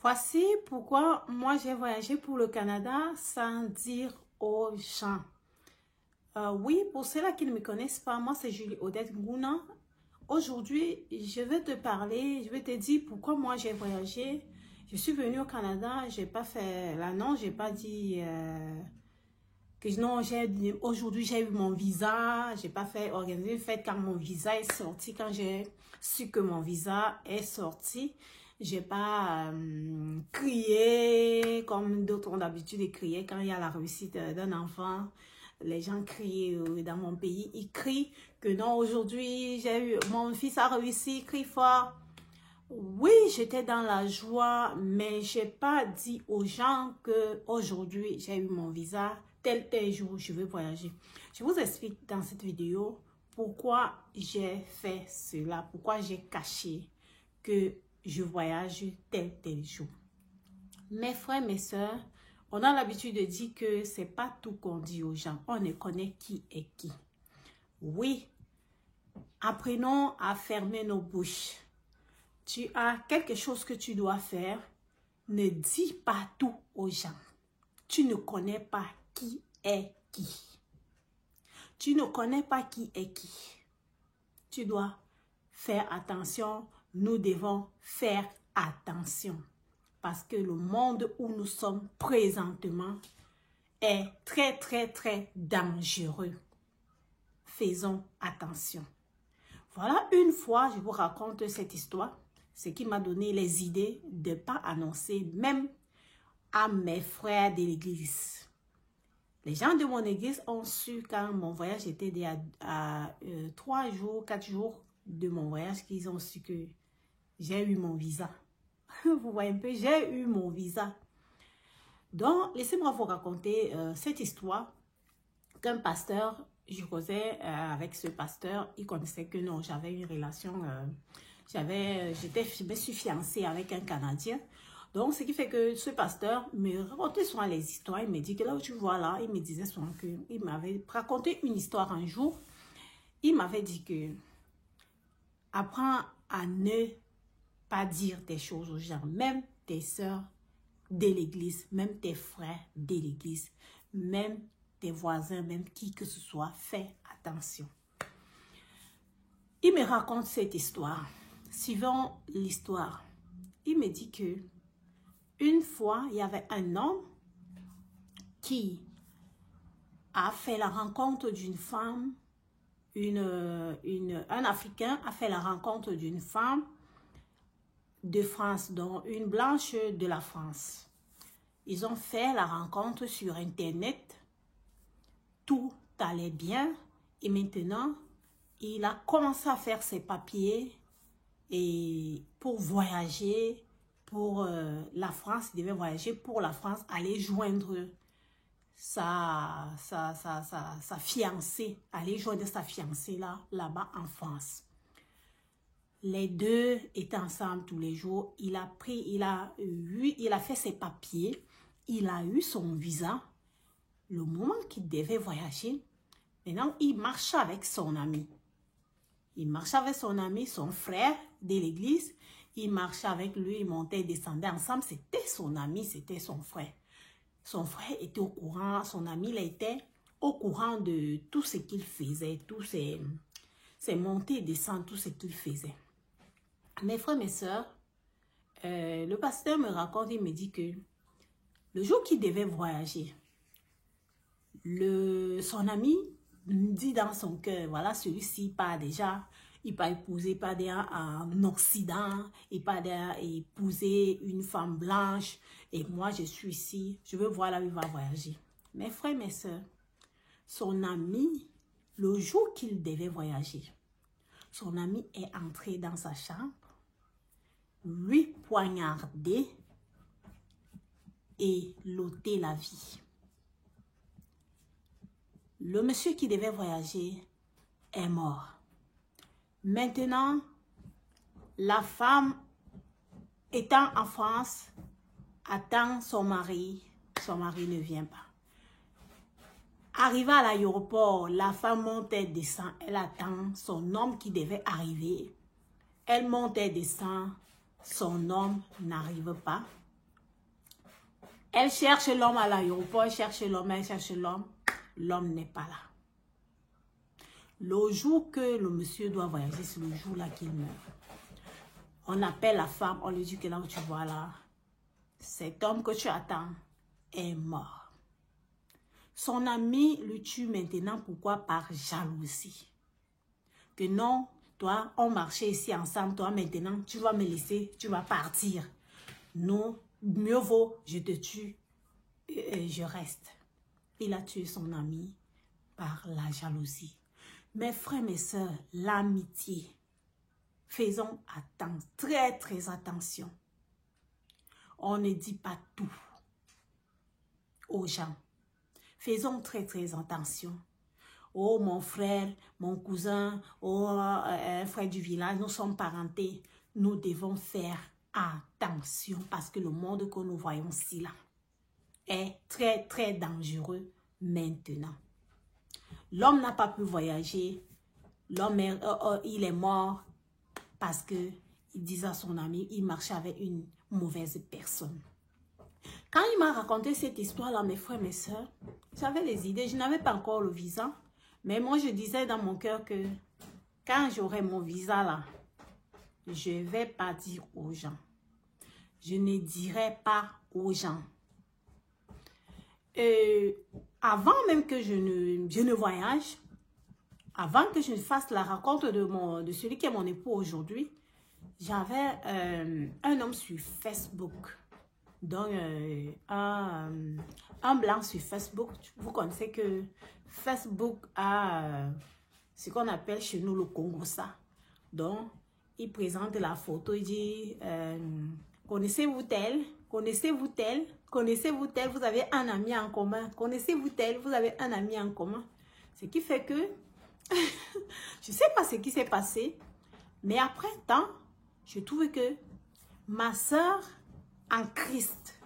Voici pourquoi moi j'ai voyagé pour le Canada sans dire aux gens. Oui, pour ceux-là qui ne me connaissent pas, moi c'est Julie Odette Ngouna. Aujourd'hui, je vais te parler, je vais te dire pourquoi moi j'ai voyagé. Je suis venue au Canada, j'ai pas fait l'annonce, j'ai pas dit que non, aujourd'hui j'ai eu mon visa, j'ai pas fait organiser une fête quand mon visa est sorti, quand j'ai su que mon visa est sorti. J'ai pas crié comme d'autres ont l'habitude de crier quand il y a la réussite d'un enfant. Les gens crient dans mon pays, ils crient que non, aujourd'hui j'ai eu, mon fils a réussi, crie fort. Oui, j'étais dans la joie, mais j'ai pas dit aux gens que aujourd'hui j'ai eu mon visa, tel jour je veux voyager. Je vous explique dans cette vidéo pourquoi j'ai fait cela, pourquoi j'ai caché que je voyage tel jour. Mes frères, mes soeurs, on a l'habitude de dire que c'est pas tout qu'on dit aux gens. On ne connaît qui est qui. Oui, apprenons à fermer nos bouches. Tu as quelque chose que tu dois faire. Ne dis pas tout aux gens. Tu ne connais pas qui est qui. Tu ne connais pas qui est qui. Tu dois faire attention. Nous devons faire attention. Parce que le monde où nous sommes présentement est très dangereux. Faisons attention. Voilà, une fois, je vous raconte cette histoire. Ce qui m'a donné les idées de ne pas annoncer même à mes frères de l'église. Les gens de mon église ont su quand mon voyage était à 3 jours, 4 jours de mon voyage qu'ils ont su que j'ai eu mon visa. Vous voyez un peu, j'ai eu mon visa. Donc, laissez-moi vous raconter cette histoire qu'un pasteur, je causais avec ce pasteur, il connaissait que non, j'avais une relation, je me suis fiancée avec un Canadien. Donc, ce qui fait que ce pasteur me racontait souvent les histoires. Il me dit que là où tu vois là, il me disait souvent qu'il m'avait raconté une histoire un jour. Il m'avait dit que apprends à ne pas dire des choses aux gens, même tes soeurs de l'église, même tes frères de l'église, même tes voisins, même qui que ce soit, fais attention. Il me raconte cette histoire. Suivons l'histoire. Il me dit que une fois, il y avait un homme qui a fait la rencontre d'une femme, un Africain a fait la rencontre d'une femme de France, dont une blanche de la France. Ils ont fait la rencontre sur Internet. Tout allait bien et maintenant, il a commencé à faire ses papiers et pour voyager pour la France. Il devait voyager pour la France, aller joindre sa fiancée, aller joindre sa fiancée là-bas en France. Les deux étaient ensemble tous les jours. Il a fait ses papiers, il a eu son visa. Le moment qu'il devait voyager, maintenant il marchait avec son ami. Il marchait avec son ami, son frère de l'église. Il marchait avec lui, il montait et descendait ensemble. C'était son ami, c'était son frère. Son frère était au courant, son ami il était au courant de tout ce qu'il faisait, tous ses montées et descentes, tout ce qu'il faisait. Mes frères, mes soeurs, le pasteur me raconte, il me dit que le jour qu'il devait voyager, son ami dit dans son cœur, voilà, celui-ci part déjà, il va épouser, pas en Occident, il va épouser une femme blanche, et moi je suis ici, je veux voir là où il va voyager. Mes frères, mes soeurs, son ami, le jour qu'il devait voyager, son ami est entré dans sa chambre, lui poignardé et l'ôter la vie. Le monsieur qui devait voyager est mort. Maintenant, la femme étant en France, attend son mari ne vient pas. Arrivée à l'aéroport, la femme monte et descend, elle attend son homme qui devait arriver. Elle monte et descend, son homme n'arrive pas. Elle cherche l'homme à l'aéroport, elle cherche l'homme, l'homme n'est pas là. Le jour que le monsieur doit voyager, c'est le jour là qu'il meurt. On appelle la femme, on lui dit que là où tu vois là, cet homme que tu attends est mort. Son ami le tue maintenant, pourquoi? Par jalousie. Que non, toi, on marchait ici ensemble, toi maintenant, tu vas me laisser, tu vas partir. Non, mieux vaut, je te tue et je reste. Il a tué son ami par la jalousie. Mes frères, mes sœurs, l'amitié. Faisons très, très attention. On ne dit pas tout aux gens. Faisons très, très attention. Oh, mon frère, mon cousin, oh, un frère du village, nous sommes parentés. Nous devons faire attention parce que le monde que nous voyons ici là est très, très dangereux maintenant. L'homme n'a pas pu voyager. L'homme, il est mort parce que il disait à son ami, il marchait avec une mauvaise personne. Quand il m'a raconté cette histoire-là, mes frères, mes soeurs, j'avais les idées. Je n'avais pas encore le visa. Mais moi, je disais dans mon cœur que quand j'aurai mon visa là, je ne vais pas dire aux gens. Je ne dirai pas aux gens. Avant même que je ne voyage, avant que je fasse la rencontre de celui qui est mon époux aujourd'hui, j'avais un homme sur Facebook. Donc, un blanc sur Facebook. Vous connaissez que Facebook a ce qu'on appelle chez nous le Congo ça. Donc, il présente la photo, il dit, connaissez-vous tel? Connaissez-vous tel? Connaissez-vous tel? Vous avez un ami en commun. Connaissez-vous tel? Vous avez un ami en commun. Ce qui fait que, je ne sais pas ce qui s'est passé, mais après temps, je trouve que ma soeur en Christ,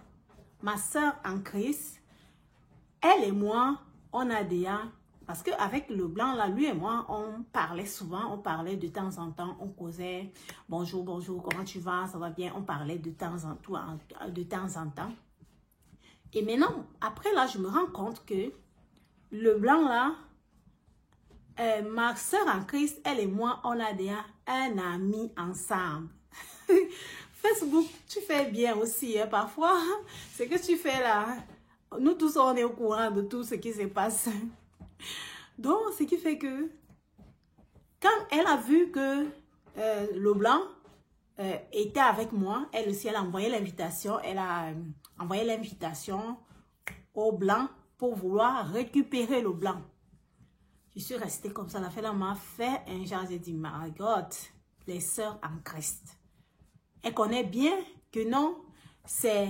elle et moi, on a déjà, parce qu'avec le blanc là, lui et moi, on parlait souvent, on parlait de temps en temps, on causait, bonjour, bonjour, comment tu vas, ça va bien, on parlait de temps en temps. Et maintenant, après là, je me rends compte que le blanc là, ma soeur en Christ, elle et moi, on a déjà un ami ensemble. Facebook, tu fais bien aussi, hein, parfois. Ce que tu fais là, nous tous, on est au courant de tout ce qui se passe. Donc, ce qui fait que, quand elle a vu que le blanc était avec moi, elle aussi, elle a envoyé l'invitation. Elle a envoyé l'invitation au blanc pour vouloir récupérer le blanc. Je suis restée comme ça. La fille m'a fait un genre, j'ai dit, my God, les sœurs en Christ. Elle connaît bien que non, c'est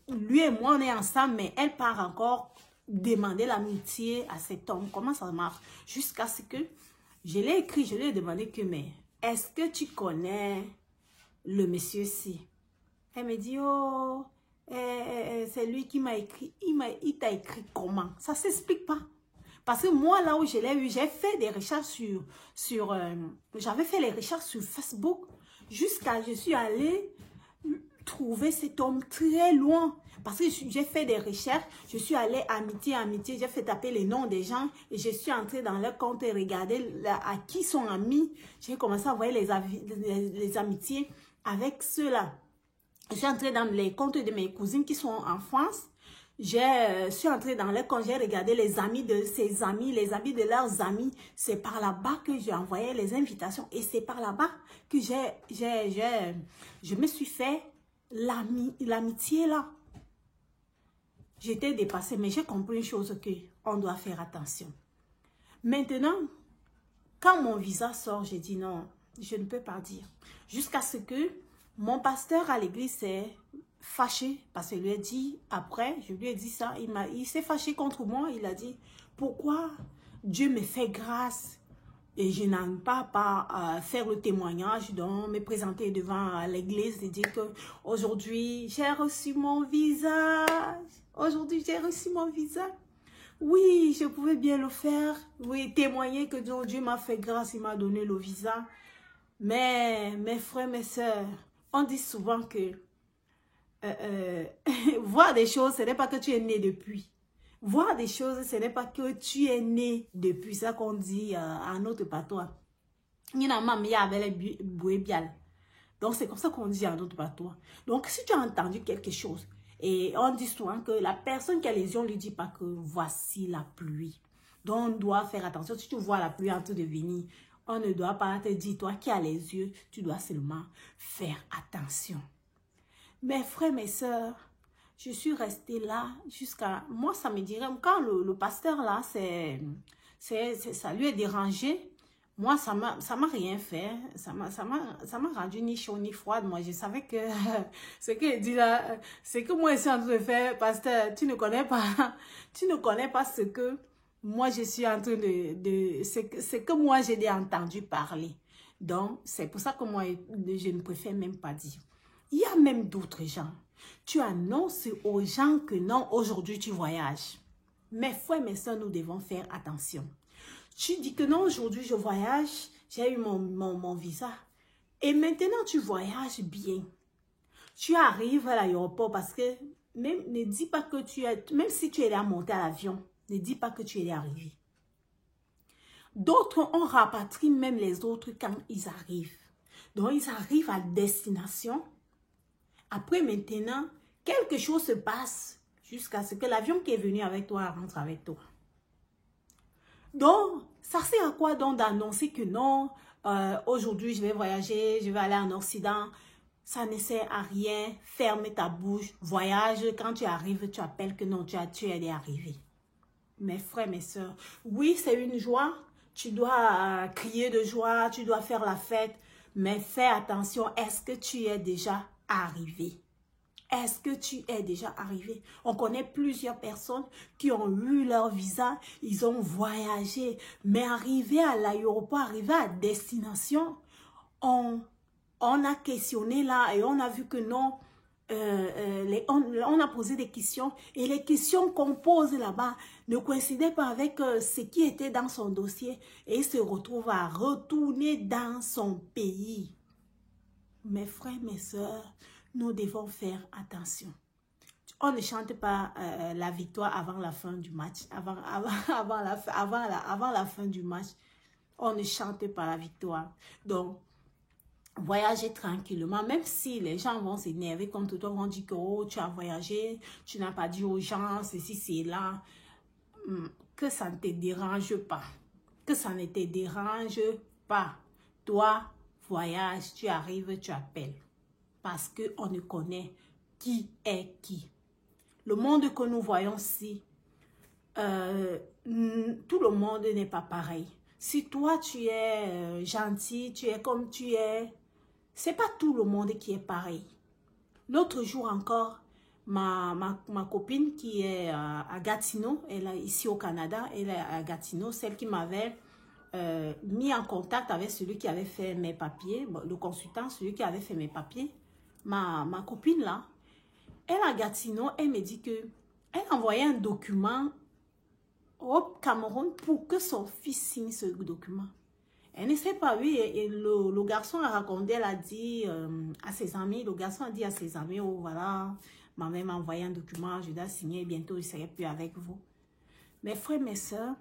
lui et moi, on est ensemble, mais elle part encore demander l'amitié à cet homme. Comment ça marche? Jusqu'à ce que je l'ai écrit, je lui ai demandé que, mais est-ce que tu connais le monsieur-ci? Elle me dit, oh, c'est lui qui m'a écrit. Il t'a écrit comment? Ça ne s'explique pas. Parce que moi, là où je l'ai eu, j'ai fait des recherches j'avais fait les recherches sur Facebook. Jusqu'à, je suis allée trouver cet homme très loin. Parce que j'ai fait des recherches, je suis allée amitié, j'ai fait taper les noms des gens et je suis entrée dans leur compte et regarder à qui sont amis. J'ai commencé à envoyer les amitiés avec ceux-là. Je suis entrée dans les comptes de mes cousines qui sont en France. Je suis entrée dans leur compte, j'ai regardé les amis de ses amis, les amis de leurs amis. C'est par là-bas que j'ai envoyé les invitations et c'est par là-bas que je me suis fait l'amitié là. J'étais dépassée, mais j'ai compris une chose qu'on doit faire attention. Maintenant, quand mon visa sort, j'ai dit non, je ne peux pas dire. Jusqu'à ce que mon pasteur à l'église s'est fâché, parce que je lui ai dit, après, je lui ai dit ça, il s'est fâché contre moi, il a dit, pourquoi Dieu me fait grâce et je n'aime pas faire le témoignage, donc me présenter devant l'église et dire que aujourd'hui j'ai reçu mon visa, aujourd'hui j'ai reçu mon visa. Oui, je pouvais bien le faire, oui, témoigner que Dieu m'a fait grâce, il m'a donné le visa. Mais mes frères, mes sœurs, on dit souvent que voir des choses, ce n'est pas que tu es né depuis. Voir des choses, ce n'est pas que tu es né depuis. C'est ça qu'on dit à notre patois. Donc, c'est comme ça qu'on dit à notre patois. Donc, si tu as entendu quelque chose, et on dit souvent que la personne qui a les yeux, on ne lui dit pas que voici la pluie. Donc, on doit faire attention. Si tu vois la pluie en train de venir, on ne doit pas te dire, toi qui as les yeux, tu dois seulement faire attention. Mes frères, mes sœurs, je suis restée là jusqu'à... Moi, ça me dirait, quand le pasteur là, ça lui est dérangé. Moi, ça m'a rien fait. Ça m'a rendu ni chaud ni froide. Moi, je savais que ce qu'il dit là, c'est que moi, je suis en train de faire, pasteur, tu ne connais pas ce que moi, je suis en train c'est que moi, j'ai entendu parler. Donc, c'est pour ça que moi, je ne préfère même pas dire. Il y a même d'autres gens. Tu annonces aux gens que non, aujourd'hui, tu voyages. Mes frères, mes soeurs, nous devons faire attention. Tu dis que non, aujourd'hui, je voyage. J'ai eu mon visa. Et maintenant, tu voyages bien. Tu arrives à l'aéroport parce que même, ne dis pas que tu es... Même si tu es là monter à l'avion, ne dis pas que tu es arrivé. D'autres, on rapatrie même les autres quand ils arrivent. Donc, ils arrivent à destination. Après, maintenant, quelque chose se passe jusqu'à ce que l'avion qui est venu avec toi rentre avec toi. Donc, ça sert à quoi donc d'annoncer que non, aujourd'hui je vais voyager, je vais aller en Occident. Ça ne sert à rien. Ferme ta bouche, voyage. Quand tu arrives, tu appelles que non, tu es arrivé. Mes frères, mes soeurs, oui, c'est une joie. Tu dois crier de joie, tu dois faire la fête. Mais fais attention, est-ce que tu es déjà arrivé? Est-ce que tu es déjà arrivé? On connaît plusieurs personnes qui ont eu leur visa, ils ont voyagé, mais arrivé à l'aéroport, arrivé à destination, on a questionné là et on a vu que non, on a posé des questions et les questions qu'on pose là-bas ne coïncidaient pas avec ce qui était dans son dossier et il se retrouve à retourner dans son pays. Mes frères, mes sœurs, nous devons faire attention. On ne chante pas la victoire avant la fin du match. Avant la fin du match, on ne chante pas la victoire. Donc, voyager tranquillement, même si les gens vont s'énerver contre toi, vont dire que oh, tu as voyagé, tu n'as pas dit aux gens, ceci, c'est là. Que ça ne te dérange pas. Que ça ne te dérange pas. Toi, voyage, tu arrives, tu appelles. Parce qu'on ne connaît qui est qui. Le monde que nous voyons ici, tout le monde n'est pas pareil. Si toi, tu es gentil, tu es comme tu es, c'est pas tout le monde qui est pareil. L'autre jour encore, ma copine qui est à Gatineau, elle est ici au Canada, elle est à Gatineau, celle qui m'avait mis en contact avec celui qui avait fait mes papiers, le consultant, celui qui avait fait mes papiers. Ma copine là, elle à Gatineau, elle me dit que elle a envoyé un document au Cameroun pour que son fils signe ce document. Elle ne sait pas, oui, et le garçon a raconté, elle a dit à ses amis, le garçon a dit à ses amis, oh voilà, ma mère m'a envoyé un document, je dois signer, bientôt je ne serai plus avec vous. Mes frères, mes soeurs,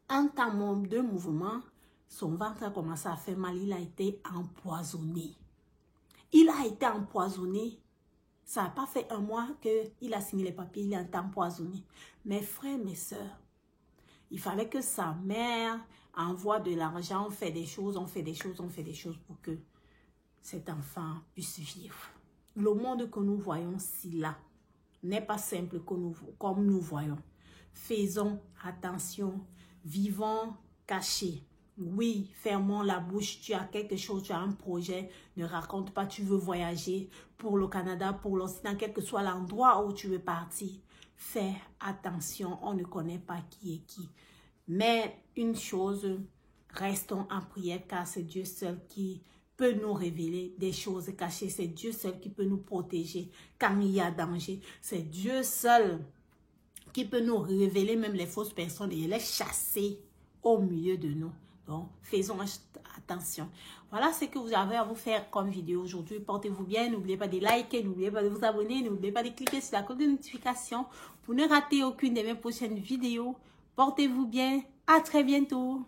en temps de mouvement, son ventre a commencé à faire mal, il a été empoisonné. Il a été empoisonné. Ça n'a pas fait un mois qu'il a signé les papiers, il a été empoisonné. Mes frères, mes sœurs, il fallait que sa mère envoie de l'argent, on fait des choses pour que cet enfant puisse vivre. Le monde que nous voyons si là n'est pas simple comme nous voyons. Faisons attention, vivons cachés. Oui, fermons la bouche, tu as quelque chose, tu as un projet, ne raconte pas, tu veux voyager pour le Canada, pour l'Occident, quel que soit l'endroit où tu veux partir. Fais attention, on ne connaît pas qui est qui. Mais une chose, restons en prière car c'est Dieu seul qui peut nous révéler des choses cachées. C'est Dieu seul qui peut nous protéger quand il y a danger. C'est Dieu seul qui peut nous révéler même les fausses personnes et les chasser au milieu de nous. Donc, faisons attention. Voilà ce que vous avez à vous faire comme vidéo aujourd'hui. Portez-vous bien. N'oubliez pas de liker, n'oubliez pas de vous abonner, n'oubliez pas de cliquer sur la cloche de notification pour ne rater aucune de mes prochaines vidéos. Portez-vous bien. À très bientôt.